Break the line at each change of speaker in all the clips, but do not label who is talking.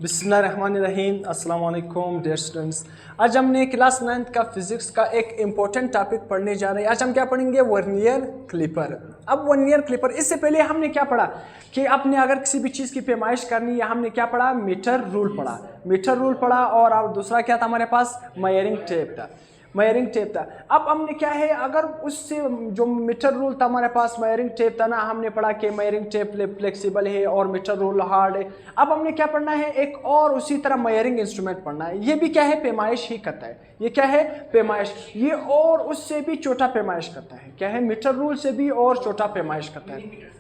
बिस्मिल्लाहिर्रहमानिर्रहीम। अस्सलाम वालेकुम डियर स्टूडेंट्स। आज हमने क्लास 9th का फिजिक्स का एक इम्पोर्टेंट टॉपिक पढ़ने जा रहे हैं। आज हम क्या पढ़ेंगे? Vernier clipper. अब वर्नियर क्लिपर, इससे पहले हमने क्या पढ़ा कि आपने अगर किसी भी चीज़ की पैमाइश करनी है, हमने क्या पढ़ा? मीटर रूल पढ़ा। मीटर रूल पढ़ा और अब दूसरा क्या था हमारे पास? मेजरिंग टेप था। मेजरिंग टेप था। अब हमने क्या है, अगर उससे जो मीटर रूल था हमारे पास, मेजरिंग टेप था ना, हमने पढ़ा कि मेजरिंग टेप फ्लेक्सिबल है और मीटर रूल हार्ड है। अब हमने क्या पढ़ना है? एक और उसी तरह मेजरिंग इंस्ट्रूमेंट पढ़ना है। ये भी क्या है? पैमाइश ही करता है। ये क्या है? पैमाइश। ये और उससे भी छोटा पैमाइश करता है। क्या है? मीटर रूल से भी और छोटा पैमाइश करता है।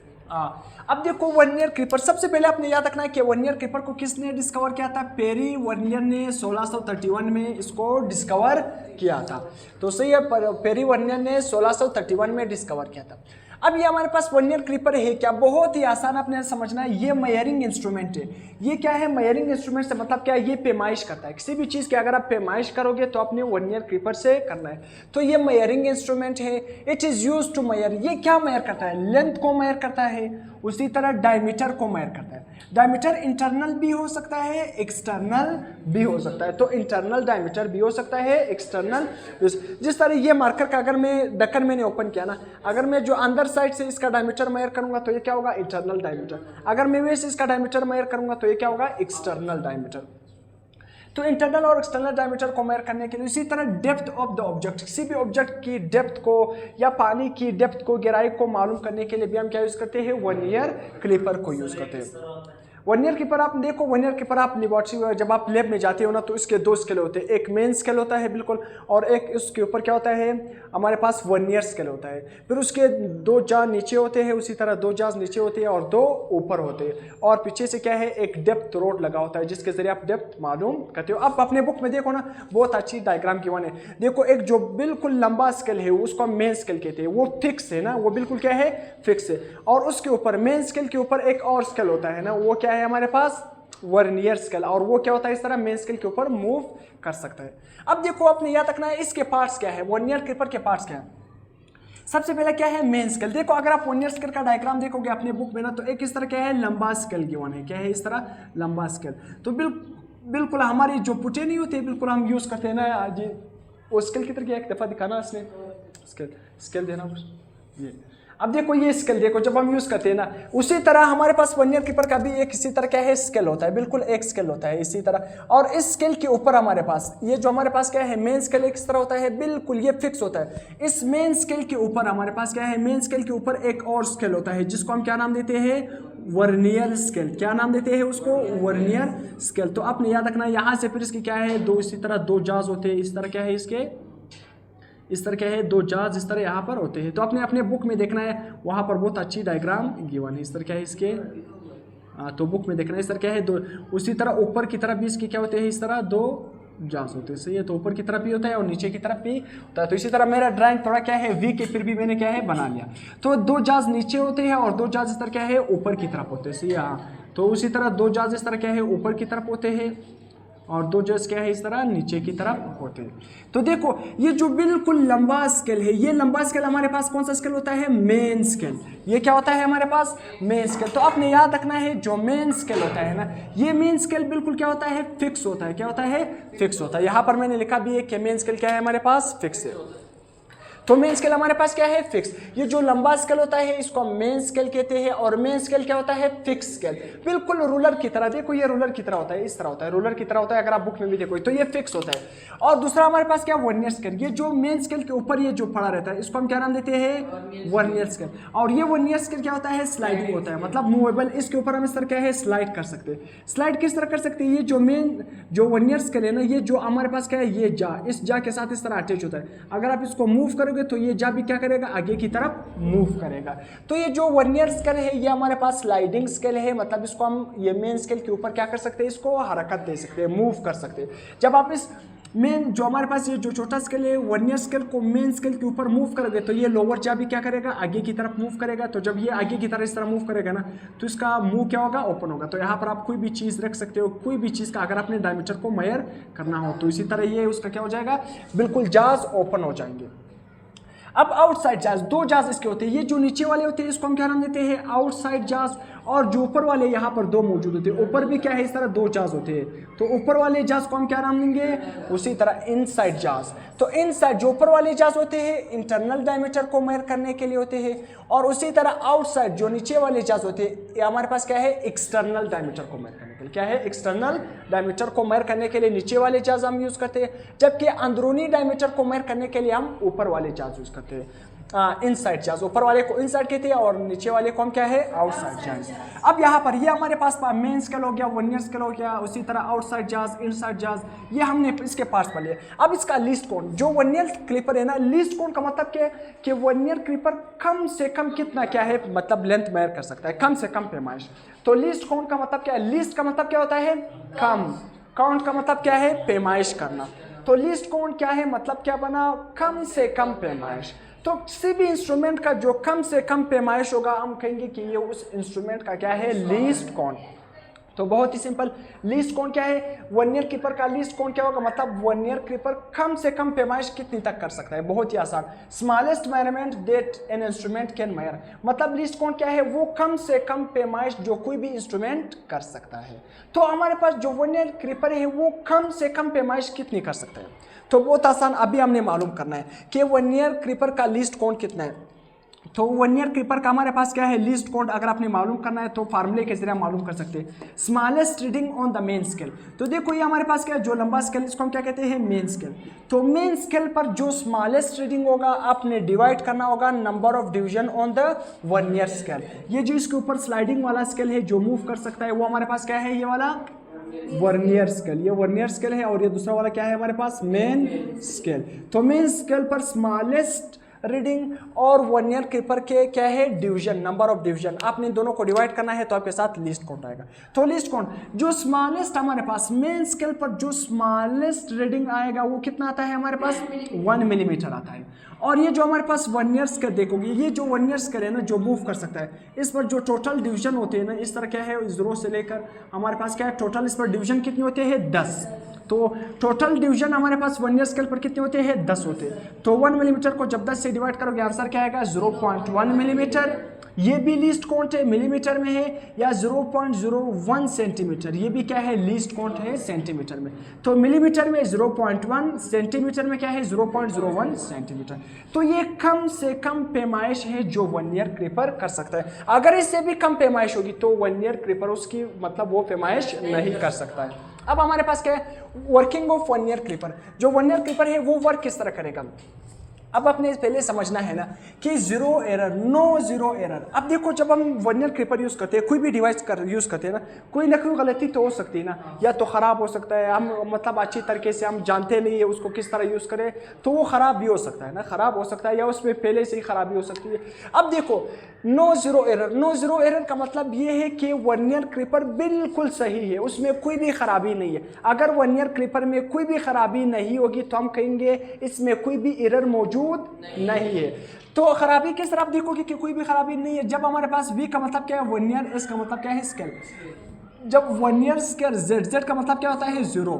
अब देखो वर्नियर क्लिपर, सबसे पहले आपने याद रखना है कि वर्नियर क्लिपर को किसने डिस्कवर किया था? पेरी वर्नियर ने 1631 में इसको डिस्कवर किया था। तो सही है, पेरी वर्नियर ने 1631 में डिस्कवर किया था। अब ये हमारे पास वर्नियर क्लिपर है क्या? बहुत ही आसान आपने समझना है। ये मेजरिंग इंस्ट्रूमेंट है। ये क्या है? मेजरिंग इंस्ट्रूमेंट से मतलब क्या है? ये पैमाइश करता है। किसी भी चीज़ की अगर आप पैमाइश करोगे तो अपने वर्नियर क्लिपर से करना है। तो ये मेजरिंग इंस्ट्रूमेंट है। It is use to measure. ये क्या मेजर करता है? लेंथ को मेजर करता है। उसी तरह डायमीटर को मेजर करता है। डायमीटर इंटरनल भी हो सकता है, एक्सटर्नल भी हो सकता है। तो इंटरनल डायमीटर भी हो सकता है, एक्सटर्नल। जिस तरह ये मार्कर का अगर मैं ढक्कन मैंने ओपन किया ना, अगर मैं जो अंदर साइड से इसका डायमीटर मेजर करूंगा तो ये क्या होगा? Internal diameter. अगर मैं वैसे इसका डायमीटर मेजर करूंगा तो ये क्या होगा? External diameter. तो इंटरनल और एक्सटर्नल डायमीटर को मेजर करने के लिए इसी तरह डेप्थ ऑफ द ऑब्जेक्ट, किसी भी ऑब्जेक्ट की डेप्थ को या पानी की डेप्थ को, गहराई को मालूम करने के लिए भी हम क्या यूज करते हैं? वर्नियर क्लिपर को यूज करते हैं। वर्नियर क्लिपर आप देखो, वर्नियर क्लिपर आप लेबोरेटरी जब आप लैब में जाते हो ना, तो इसके दो स्केल होते हैं। एक मेन स्केल होता है बिल्कुल, और एक उसके ऊपर क्या होता है? हमारे पास वर्नियर स्केल होता है। फिर उसके दो जाज नीचे होते हैं, उसी तरह दो जाज नीचे होते हैं और दो ऊपर होते हैं। और पीछे से क्या है? एक डेप्थ रोड लगा होता है जिसके जरिए आप डेप्थ मालूम करते हो। अब अपने बुक में देखो ना, बहुत अच्छी डायग्राम की वन है। देखो एक जो बिल्कुल लंबा स्केल है उसको हम मेन स्केल कहते हैं। वो फिक्स है ना, वो बिल्कुल क्या है? फिक्स है। और उसके ऊपर मेन स्केल के ऊपर एक और स्केल होता है ना, वो क्या है हमारे पास? Vernier scale. और वो क्या होता है? इस तरह मेन स्केल के ऊपर मूव कर सकता है। अब देखो आपने याद रखना है इसके पार्ट्स क्या है, वर्नियर क्लिपर के पार्ट्स क्या है। सबसे पहले क्या है? Main scale. देखो अगर आप वर्नियर स्केल का डायग्राम देखोगे अपने बुक में ना, तो एक इस तरह क्या है? लंबा स्केल गिवन है। क्या है? इस तरह लंबा स्केल। तो बिल्कुल हमारी जो पुटे नहीं होते, बिल्कुल हम यूज करते हैं ना जी, वो स्केल की तरह एक दफा दिखाना इसने, स्केल देना बस। ये अब देखो ये स्केल, देखो जब हम यूज करते हैं ना, उसी तरह हमारे पास वर्नियर क्लिपर का भी एक इसी तरह क्या है? स्केल होता है। बिल्कुल एक स्केल होता है इसी तरह। और इस स्केल के ऊपर हमारे पास ये जो हमारे पास क्या है? मेन स्केल एक इस तरह होता है, बिल्कुल ये फिक्स होता है। इस मेन स्केल के ऊपर हमारे पास क्या है? मेन स्केल के ऊपर एक और स्केल होता है जिसको हम क्या नाम देते हैं? Vernier scale. क्या नाम देते हैं उसको? Vernier scale. तो आपने याद रखना यहाँ से फिर इसकी क्या है? दो इसी तरह दो जाज होते हैं। इस तरह क्या है? इसके इस तरह क्या है? दो जाज इस तरह यहाँ पर होते हैं। तो आपने अपने बुक में देखना है, वहाँ पर बहुत अच्छी डायग्राम गिवन है। इस तरह क्या है इसके? तो बुक में देखना है इस तरह क्या है? दो। उसी तरह ऊपर की तरफ भी इसके क्या होते हैं? इस तरह दो जाज होते हैं। सही है, तो ऊपर की तरफ भी होता है और नीचे की तरफ भी होता है। तो इसी तरह मेरा ड्राइंग थोड़ा क्या है? वीक है, फिर भी मैंने क्या है? बना लिया। तो दो जाज नीचे होते हैं और दो जाज इस तरह क्या है? ऊपर की तरफ होते हैं। सही है, तो उसी तरह दो जाज इस तरह क्या है? ऊपर की तरफ होते हैं और दो जज क्या है? इस तरह नीचे की तरफ होते हैं। तो देखो ये जो बिल्कुल लंबा स्केल है, ये लंबा स्केल हमारे पास कौन सा स्केल होता है? Main scale. ये क्या होता है हमारे पास? Main scale. तो आपने याद रखना है जो मेन स्केल होता है ना, ये मेन स्केल बिल्कुल क्या होता है? फिक्स होता है। क्या होता है? फिक्स होता है। यहाँ पर मैंने लिखा भी है कि मेन स्केल क्या है हमारे पास? फिक्स है। तो मेन स्केल हमारे पास क्या है? फिक्स। ये जो लंबा स्केल होता है इसको मेन स्केल कहते हैं और मेन स्केल क्या होता है? Fix scale. बिल्कुल रूलर की तरह। देखो ये रूलर की तरह होता है, इस तरह होता है, रूलर की तरह होता है। अगर आप बुक में भी देखो तो ये फिक्स होता है। और दूसरा हमारे पास क्या? Vernier scale. ये जो मेन स्केल के ऊपर ये जो पड़ा रहता है इसको हम क्या नाम देते हैं? Vernier scale. और ये वर्नियर स्केल क्या होता है? स्लाइडिंग होता है, मतलब मूवेबल। इसके ऊपर हम इस तरह क्या है? स्लाइड कर सकते हैं। स्लाइड किस तरह कर सकते हैं? ये जो मेन जो वर्नियर स्केल है ना, ये जो हमारे पास क्या है? ये जा, इस जा के साथ इस तरह अटैच होता है। अगर आप इसको मूव करोगे तो ये जा भी क्या करेगा? आगे की तरफ मूव करेगा। तो ये जो वर्नियर स्केल है ये हमारे पास स्लाइडिंग स्केल है, मतलब इसको हम ये मेन स्केल के ऊपर क्या कर सकते हैं? इसको हरकत दे सकते हैं, मूव कर सकते हैं। जब आप इस मेन जो हमारे पास ये जो छोटा स्केल है वर्नियर स्केल को मेन स्केल के ऊपर मूव करोगे तो ये लोअर जा भी क्या करेगा? आगे की तरफ मूव करेगा। तो जब ये आगे की तरफ इस तरह मूव करेगा ना, तो इसका मुंह क्या होगा? ओपन होगा। तो यहाँ पर आप कोई भी चीज़ रख सकते हो, कोई भी चीज़ का अगर आपने डायमीटर को मेजर करना हो तो इसी तरह ये उसका क्या हो जाएगा? बिल्कुल जाज ओपन हो जाएंगे। अब आउटसाइड जाज, दो जाज इसके होते हैं, ये जो नीचे वाले होते हैं इसको हम क्या नाम देते हैं आउटसाइड जाज, और जो ऊपर वाले यहाँ पर दो मौजूद होते हैं, ऊपर भी क्या है इस तरह दो जाज होते हैं, तो ऊपर वाले जाज को हम क्या नाम देंगे, उसी तरह इनसाइड जाज। तो इनसाइड जो ऊपर वाले जाज होते हैं इंटरनल डायमीटर को मेजर करने के लिए होते हैं, और उसी तरह आउटसाइड जो नीचे वाले जाज होते हैं ये हमारे पास क्या है एक्सटर्नल डायमीटर को मेजर करने के लिए, क्या है एक्सटर्नल डायमीटर को मेजर करने के लिए नीचे वाले जाज हम यूज करते हैं, जबकि अंदरूनी डायमीटर को मेजर करने के लिए हम ऊपर वाले जाज यूज करते हैं, इनसाइड जाज। ऊपर वाले को इनसाइड कहते हैं और नीचे वाले को हम क्या है आउटसाइड जाज। अब यहाँ पर ये हमारे पास मेन स्केल हो गया, वर्नियर स्केल हो गया, उसी तरह आउटसाइड जाज, इनसाइड जाज, ये हमने इसके पार्ट्स पढ़ लिए। अब इसका लीस्ट कोण, जो वर्नियर क्लिपर है ना, लीस्ट कोण का मतलब क्या है कि वर्नियर क्लिपर कम से कम कितना क्या है मतलब लेंथ मेजर कर सकता है, कम से कम पैमाइश। तो लीस्ट कोण का मतलब क्या है, लीस्ट का मतलब क्या होता है कम, काउंट का मतलब क्या है पैमाइश करना, तो लीस्ट कोण क्या है मतलब क्या बना कम से कम पैमाइश। तो किसी भी इंस्ट्रूमेंट का जो कम से कम पैमाइश होगा हम कहेंगे कि ये उस इंस्ट्रूमेंट का क्या है लीस्ट कोण। तो बहुत ही सिंपल, लीस्ट कोण क्या है, वर्नियर क्लिपर का लीस्ट कोण क्या होगा, मतलब वर्नियर क्लिपर कम से कम पैमाइश कितनी तक कर सकता है, बहुत ही आसान, smallest measurement that an instrument can measure, मतलब लीस्ट कोण क्या है वो कम से कम पैमाइश जो कोई भी इंस्ट्रूमेंट कर सकता है। तो हमारे पास जो वर्नियर क्लिपर है वो कम से कम पैमाइश कितनी कर सकता है, तो बहुत आसान, अभी हमने मालूम करना है कि वर्नियर क्लिपर का लीस्ट कोण कितना है। तो वर्नियर क्लिपर का हमारे पास क्या है लीस्ट कोण, अगर आपने मालूम करना है तो फार्मूले के जरिए मालूम कर सकते हैं, smallest reading on the main scale. तो देखो ये हमारे पास क्या है, जो लंबा स्केल इसको हम क्या कहते हैं मेन स्केल। तो मेन स्केल पर जो स्मॉलेस्ट रीडिंग होगा आपने डिवाइड करना होगा number of division on the vernier scale. ये जो इसके ऊपर स्लाइडिंग वाला स्केल है जो मूव कर सकता है वो हमारे पास क्या है, ये वाला वर्नियर स्केल, ये वर्नियर स्केल है, और ये दूसरा वाला क्या है हमारे पास मेन स्केल। तो मेन स्केल पर स्मॉलेस्ट रीडिंग और वर्नियर क्लिपर के क्या है डिवीजन, नंबर ऑफ डिवीजन, आपने दोनों को डिवाइड करना है तो आपके साथ लीस्ट काउंट आएगा। तो लीस्ट काउंट जो स्मॉलेस्ट हमारे पास मेन स्केल पर जो स्मॉलेस्ट रीडिंग आएगा वो कितना आता है हमारे पास 1 मिलीमीटर आता है। और ये जो हमारे पास वर्नियर स्केल देखोगे, ये जो वर्नियर स्केल है ना जो मूव कर सकता है, इस पर जो टोटल डिवीजन होते हैं ना इस तरह क्या है 0 से लेकर हमारे पास क्या है टोटल इस पर डिवीजन कितने होते हैं 10। तो टोटल डिवीजन हमारे पास वर्नियर स्केल पर कितने होते हैं 10 होते हैं। तो 1 मिलीमीटर को जब 10 से डिवाइड करोगे आंसर क्या आएगा 0.1 मिलीमीटर। ये भी लीस्ट काउंट है मिलीमीटर में है, या 0.01 सेंटीमीटर, ये भी क्या है लीस्ट काउंट है सेंटीमीटर में। तो मिलीमीटर में 0.1, सेंटीमीटर में क्या है 0.01 सेंटीमीटर। तो ये कम से कम पैमाइश है जो वर्नियर क्लिपर कर सकता है। अगर इससे भी कम पैमाइश होगी तो वर्नियर क्लिपर उसकी मतलब वो पैमाइश नहीं कर सकता है। अब हमारे पास क्या है वर्किंग ऑफ वर्नियर क्लिपर। जो वर्नियर क्लिपर है वो वर्क किस तरह करेगा, अब आपने पहले समझना है ना कि zero error, no zero error. अब देखो जब हम वर्नियर क्लिपर यूज़ करते हैं, कोई भी डिवाइस यूज़ करते हैं ना, कोई ना कोई गलती तो हो सकती है ना, या तो ख़राब हो सकता है, हम मतलब अच्छी तरीके से हम जानते नहीं है उसको किस तरह यूज़ करें, तो वो ख़राब भी हो सकता है ना, ख़राब हो सकता है या उसमें पहले से ही ख़राबी हो सकती है। अब देखो no zero error, no zero error का मतलब ये है कि वर्नियर क्लिपर बिल्कुल सही है, उसमें कोई भी खराबी नहीं है। अगर वर्नियर क्लिपर में कोई भी खराबी नहीं होगी तो हम कहेंगे इसमें कोई भी एरर मौजूद नहीं है। तो खराबी किस तरह आप देखोगे कि कोई भी खराबी नहीं है। जब हमारे पास वी का मतलब क्या है वर्नियर, एस का मतलब क्या है स्केल। जब वर्नियर स्केल जेड का मतलब क्या होता है 0।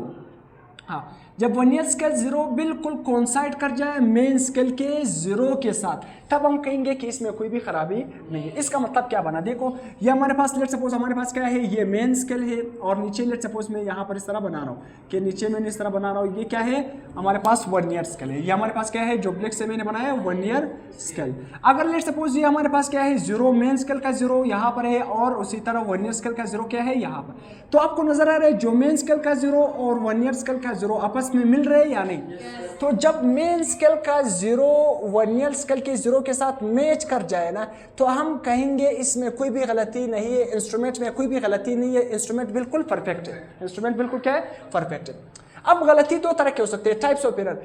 हाँ, जब वर्नियर स्केल 0 बिल्कुल कोइंसाइड कर जाए मेन स्केल के 0 के साथ, तब हम कहेंगे कि इसमें कोई भी खराबी नहीं है। इसका मतलब क्या बना, देखो ये हमारे पास लेट सपोज हमारे पास क्या है, ये मेन स्केल है और नीचे लेट सपोज मैं यहाँ पर इस तरह बना रहा हूँ कि नीचे मैंने इस तरह बना रहा हूँ, ये क्या है हमारे पास वर्नियर स्केल है। ये हमारे पास क्या है जो ब्लैक से मैंने बनाया है वर्नियर स्केल। अगर लेट सपोज ये हमारे पास क्या है 0 मेन स्केल का 0 यहाँ पर है और उसी तरह वर्नियर स्केल का 0 क्या है यहाँ पर, तो आपको नजर आ रहा है जो मेन स्केल का 0 और वर्नियर स्केल का 0 आपस में मिल रहे हैं या नहीं। तो जब मेन स्केल का 0 वर्नियर स्केल के 0 के साथ मैच कर जाए ना, तो हम कहेंगे इसमें कोई भी गलती नहीं है, इंस्ट्रूमेंट में कोई भी गलती नहीं है, इंस्ट्रूमेंट बिल्कुल परफेक्ट है, इंस्ट्रूमेंट बिल्कुल क्या है परफेक्ट है। अब गलती दो तरह के हो सकते हैं, टाइप्स ऑफ एरर।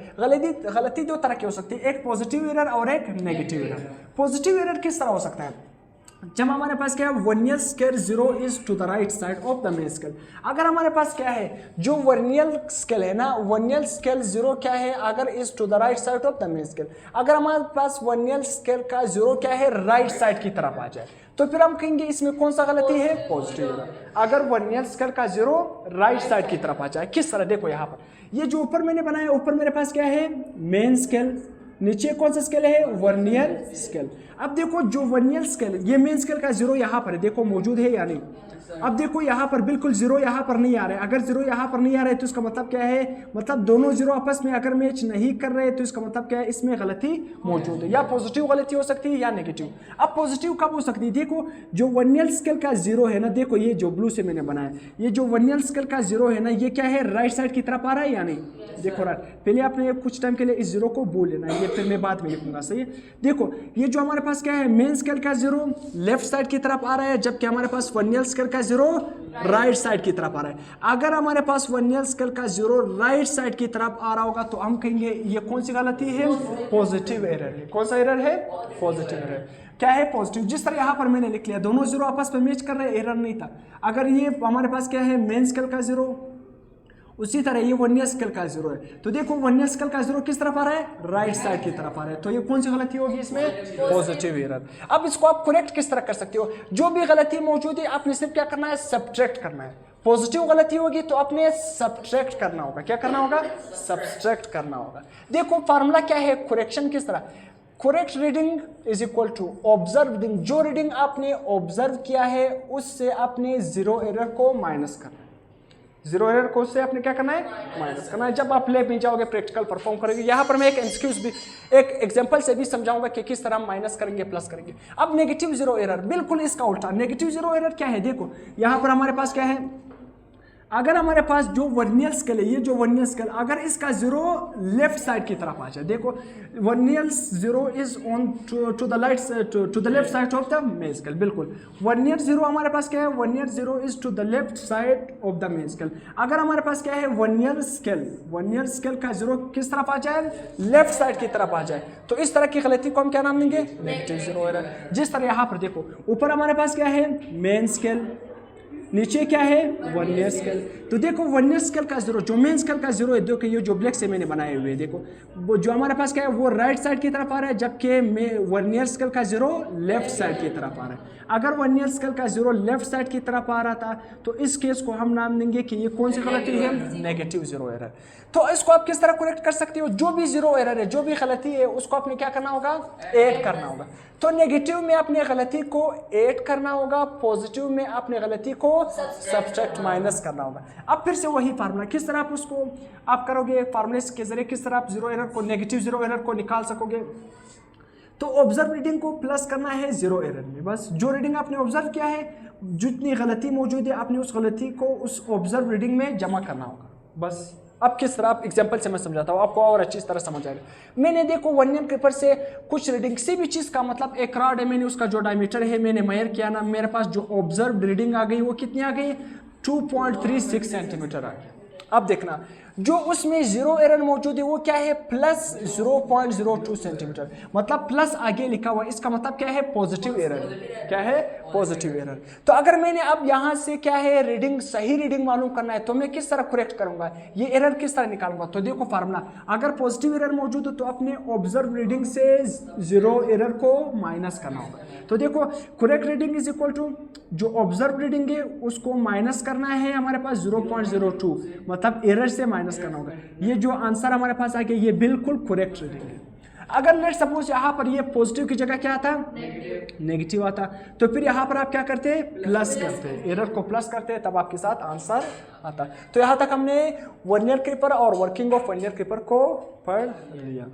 गलती दो तरह की हो सकती है, एक पॉजिटिव एरर और एक नेगेटिव एरर। पॉजिटिव एरर किस तरह हो सकता है, जब हमारे पास क्या है vernier scale 0 is to the right side of the main scale. अगर हमारे पास क्या है जो वर्नियर स्केल है ना, वर्नियर स्केल 0 क्या है अगर is to the right side of the main scale, अगर हमारे पास वर्नियर स्केल का 0 क्या है राइट साइड की तरफ आ जाए तो फिर हम कहेंगे इसमें कौन सा गलती है पॉजिटिव एरर। अगर वर्नियर स्केल का 0 राइट साइड की तरफ आ जाए, किस तरह देखो यहाँ पर ये जो ऊपर मैंने बनाया, ऊपर मेरे पास क्या है मेन स्केल नीचे कौन सा स्केल है, वर्नियर स्केल। अब देखो जो वर्नियर स्केल, ये मेन स्केल का जीरो यहाँ पर है, देखो मौजूद है या नहीं। अब देखो यहाँ पर बिल्कुल जीरो यहाँ पर नहीं आ रहा है। अगर जीरो यहाँ पर नहीं आ रहा है तो इसका मतलब क्या है, मतलब दोनों जीरो आपस में अगर मैच नहीं कर रहे तो इसका मतलब क्या है, इसमें गलती मौजूद है। या पॉजिटिव गलती हो सकती है या नेगेटिव। अब पॉजिटिव कब हो सकती है, देखो जो वर्नियर स्केल का जीरो है ना, देखो ये जो ब्लू से मैंने बनाया, ये जो वर्नियर स्केल का जीरो है ना, ये क्या है, राइट साइड की तरफ आ रहा है या नहीं। देखो राइट, पहले आपने कुछ टाइम के लिए इस जीरो को भूल लेना है, ये फिर मैं बाद में लिखूंगा, सही है। देखो ये जो हमारे पास क्या है, मेन स्केल का जीरो लेफ्ट साइड की तरफ आ रहा है, जबकि हमारे पास वर्नियर स्केल का जीरो राइट साइड की तरफ आ रहा है। अगर हमारे पास वर्नियर स्केल का जीरो राइट साइड की तरफ आ रहा होगा तो हम कहेंगे ये कौन सी गलती है, पॉजिटिव एरर है। कौन सा एरर है, पॉजिटिव एरर। क्या है, पॉजिटिव। जिस तरह यहाँ पर मैंने लिख लिया, दोनों जीरो आपस में मैच कर रहे, एरर नहीं था। अगर ये हमारे पास क्या है, मेन स्केल का जीरो, उसी तरह ये वर्नियर स्केल का जीरो है, तो देखो वर्नियर स्केल का जीरो किस तरफ आ रहा है, राइट साइड की तरफ आ रहा है, तो ये कौन सी गलती होगी इसमें, पॉजिटिव एरर। अब इसको आप करेक्ट किस तरह कर सकते हो, जो भी गलती मौजूद है आपने सिर्फ क्या करना है, सब्ट्रैक्ट करना है। पॉजिटिव गलती होगी तो आपने सब्ट्रैक्ट करना होगा। क्या करना होगा, सब्ट्रैक्ट करना होगा। देखो फार्मूला क्या है, करेक्शन किस तरह, correct reading is equal to observe reading. जो रीडिंग आपने ऑब्जर्व किया है उससे आपने जीरो एरर को माइनस करना है। जीरो एरर को उससे आपने क्या करना है, माइनस करना है। जब आप लैब में जाओगे, प्रैक्टिकल परफॉर्म करेंगे, यहाँ पर मैं एक एक्सक्यूज भी, एक एग्जांपल से भी समझाऊंगा कि किस तरह माइनस करेंगे, प्लस करेंगे। अब नेगेटिव जीरो एरर, बिल्कुल इसका उल्टा। नेगेटिव जीरो एरर क्या है, देखो यहाँ पर हमारे पास क्या है, अगर हमारे पास जो वर्नियर स्केल है, ये जो वर्नियर स्केल, अगर इसका जीरो लेफ्ट साइड की तरफ आ जाए, देखो vernier zero is on to the left side of the main scale. बिल्कुल वर्नियर जीरो हमारे पास क्या है, vernier zero is to the left side of the main scale. अगर हमारे पास क्या है, वर्नियर स्केल का जीरो किस तरफ आ जाए, लेफ्ट साइड की तरफ आ जाए, तो इस तरह की गलती को हम क्या नाम देंगे, नेगेटिव जीरो एरर। जिस तरह यहाँ पर देखो, ऊपर हमारे पास क्या है, मेन स्केल, नीचे क्या है, वर्नियर स्केल। तो देखो वर्नियर स्केल का जीरो, जो मेन स्केल का जीरो है, देखो ये जो ब्लैक से मैंने बनाए हुए, देखो वो जो हमारे पास क्या है, वो राइट साइड की तरफ आ रहा है, जबकि वर्नियर स्केल का जीरो लेफ्ट साइड की तरफ आ रहा है। अगर वर्नियर स्केल का जीरो लेफ्ट साइड की तरफ आ रहा था तो इस केस को हम नाम देंगे कि ये कौन सी गलती है, नेगेटिव जीरो एरर। तो इसको आप किस तरह करेक्ट कर सकते हो, जो भी जीरो एरर है, जो भी गलती है, उसको आपने क्या करना होगा, ऐड करना होगा। तो नेगेटिव में आपने गलती को ऐड करना होगा, पॉजिटिव में आपने गलती को सब्ट्रैक्ट माइनस करना होगा। अब फिर से वही फार्मूला, किस तरह आप उसको आप करोगे, फार्मूले के जरिए किस तरह आप जीरो एरर को, नेगेटिव जीरो एरर को निकाल सकोगे। तो ऑब्जर्व रीडिंग को प्लस करना है जीरो एरर में, बस जो रीडिंग आपने ऑब्जर्व किया है, जितनी गलती मौजूद है, आपने उस गलती को उस ऑब्जर्व रीडिंग में जमा करना होगा, बस। अब किस तरह, आप एग्जांपल से मैं समझाता हूँ, आपको और अच्छी तरह समझ आएगा। मैंने देखो वर्नियर पेपर से कुछ रीडिंग, किसी भी चीज़ का मतलब एक रॉड है, मैंने उसका जो डायमीटर है मैंने मेजर किया ना, मेरे पास जो ऑब्जर्व रीडिंग आ गई वो कितनी आ गई, 2.36 सेंटीमीटर आ गई। अब देखना, जो उसमें जीरो एरर मौजूद है वो क्या है, प्लस 0.02 सेंटीमीटर, मतलब प्लस आगे लिखा हुआ, इसका मतलब क्या है, पॉजिटिव एरर। क्या है, पॉजिटिव एरर। तो अगर मैंने अब यहाँ से क्या है, रीडिंग, सही रीडिंग मालूम करना है तो मैं किस तरह करेक्ट करूंगा, ये एरर किस तरह निकालूंगा। तो देखो फार्मूला, अगर पॉजिटिव एरर मौजूद है तो अपने ऑब्जर्व रीडिंग से जीरो एरर को माइनस करना होगा। तो देखो correct reading is equal to जो ऑब्जर्व रीडिंग है उसको माइनस करना है हमारे पास 0.02, मतलब एरर से माइनस करना होगा। ये जो आंसर हमारे पास आ गया ये बिल्कुल करेक्ट रीडिंग है। अगर लेट सपोज यहाँ पर ये पॉजिटिव की जगह क्या आता, नेगेटिव आता, तो फिर यहाँ पर आप क्या करते, प्लस करते, एरर को प्लस करते, तब आपके साथ आंसर आता। तो यहाँ तक हमने वर्नियर क्लिपर और वर्किंग ऑफ वर्नियर क्लिपर को पढ़ लिया।